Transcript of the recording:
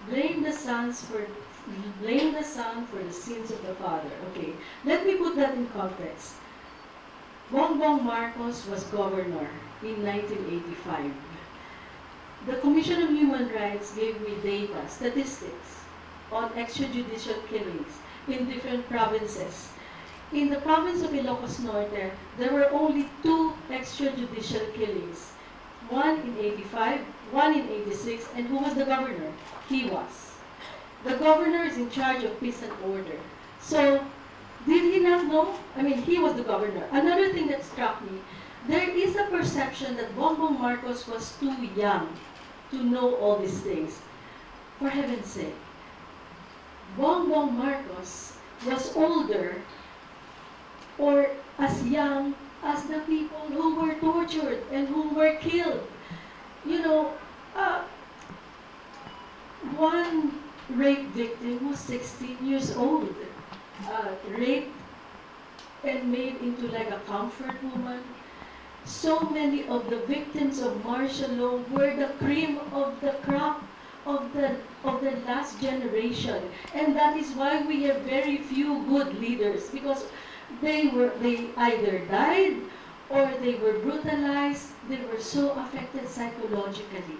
blame the sons for blame the son for the sins of the father. Okay, let me put that in context. Bongbong Marcos was governor in 1985. The Commission on Human Rights gave me data, statistics on extrajudicial killings in different provinces. In the province of Ilocos Norte, there were only 2 extrajudicial killings. One in 85, one in 86, and who was the governor? He was. The governor is in charge of peace and order. So, did he not know? I mean, he was the governor. Another thing that struck me, there is a perception that Bongbong Marcos was too young to know all these things. For heaven's sake, Bongbong Marcos was older or as young as the people who were tortured and who were killed. You know, one rape victim was 16 years old, raped and made into like a comfort woman. So many of the victims of martial law were the cream of the crop of the last generation, and that is why we have very few good leaders, because they either died or they were brutalized. They were so affected psychologically.